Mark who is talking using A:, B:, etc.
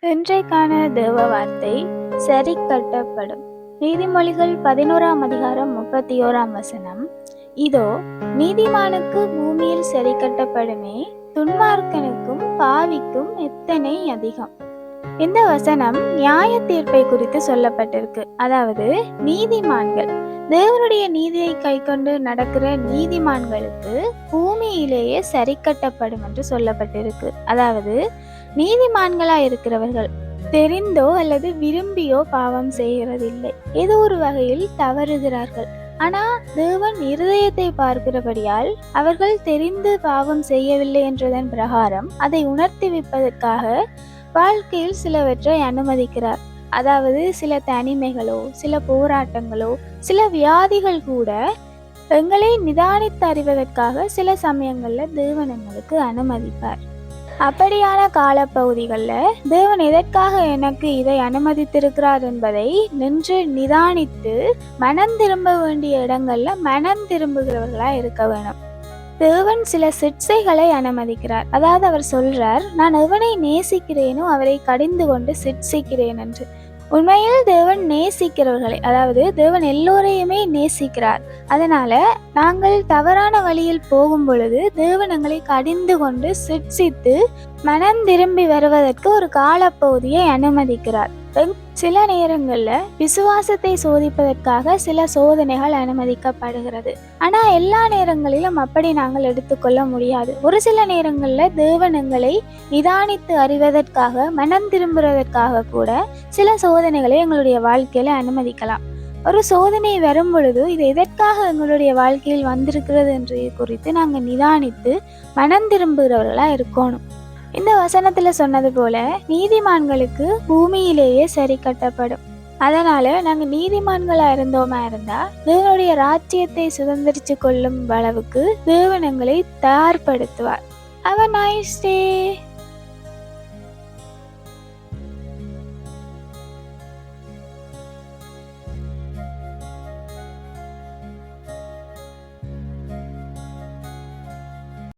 A: இன்றைக்கான தேவ வார்த்தை சரி கட்டப்படும். நீதிமொழிகள் 11ஆம் அதிகாரம் 31ஆம் வசனம். இதோ நீதிமானுக்கு பூமியில் சரி கட்டப்படுமே, துன்மார்க்கனுக்கும் பாவிக்கும் எத்தனை அதிகம். இந்த வசனம் நியாய தீர்ப்பை குறித்து சொல்லப்பட்டிருக்கு. அதாவது நீதிமான்கள், தேவனுடைய நீதியை கை கொண்டு நடக்கிற நீதிமான்களுக்கு பூமியிலேயே சரி கட்டப்படும் என்று சொல்லப்பட்டிருக்கு. அதாவது நீதிமான்களாய் இருக்கிறவர்கள் தெரிந்தோ அல்லது விரும்பியோ பாவம் செய்கிறதில்லை, ஏதோ ஒரு வகையில் தவறுகிறார்கள். ஆனா தேவன் இருதயத்தை பார்க்கிறபடியால் அவர்கள் தெரிந்து பாவம் செய்யவில்லை என்றதன் பிரகாரம் அதை உணர்த்தி வைப்பதற்காக வாழ்க்கையில் சிலவற்றை அனுமதிக்கிறார். அதாவது சில தனிமைகளோ, சில போராட்டங்களோ, சில வியாதிகள் கூட எங்களை நிதானித்து அறிவதற்காக சில சமயங்கள்ல தேவன் எங்களுக்கு அனுமதிப்பார். அப்படியான காலப்பகுதிகளில் தேவன் எதற்காக எனக்கு இதை அனுமதித்திருக்கிறார் என்பதை நின்று நிதானித்து மனம் திரும்ப வேண்டிய இடங்கள்ல மனம் திரும்புகிறவர்களா இருக்க வேணும். தேவன் சில சிட்சைகளை அனுமதிக்கிறார். அதாவது அவர் சொல்றார், நான் எவனை நேசிக்கிறேனோ அவரை கடிந்து கொண்டு சிட்சிக்கிறேன் என்று. உண்மையில் தேவன் நேசிக்கிறவர்களை, அதாவது தேவன் எல்லோரையுமே நேசிக்கிறார். அதனால நாங்கள் தவறான வழியில் போகும் பொழுது தேவன் எங்களை கடிந்து கொண்டு சிட்சித்து மனம் திரும்பி வருவதற்கு ஒரு காலப்பகுதியை அனுமதிக்கிறார். சில நேரங்களில் விசுவாசத்தை சோதிப்பதற்காக சில சோதனைகள் அனுமதிக்கப்படுகிறது. ஆனா எல்லா நேரங்களிலும் அப்படி நாங்கள் எடுத்துக்கொள்ள முடியாது. ஒரு சில நேரங்களில் தேவன் எங்களை நிதானித்து அறிவதற்காக, மனம் திரும்புவதற்காக கூட சில சோதனைகளை எங்களுடைய வாழ்க்கையில அனுமதிக்கலாம். ஒரு சோதனை வரும் பொழுது இது எதற்காக எங்களுடைய வாழ்க்கையில் வந்திருக்கிறது என்று குறித்து நாங்கள் நிதானித்து மனம் திரும்புகிறவர்களா இருக்கணும். இந்த வசனத்துல சொன்னது போல நீதிமான்களுக்கு பூமியிலேயே சரி கட்டப்படும். அதனால நாங்க நீதிமான்களா இருந்தோமா இருந்தா தேவனுடைய ராஜ்யத்தை சுதந்திரிச்சு கொள்ளும் அளவுக்கு தேவன் எங்களை தயார்படுத்துவார். Have a nice day.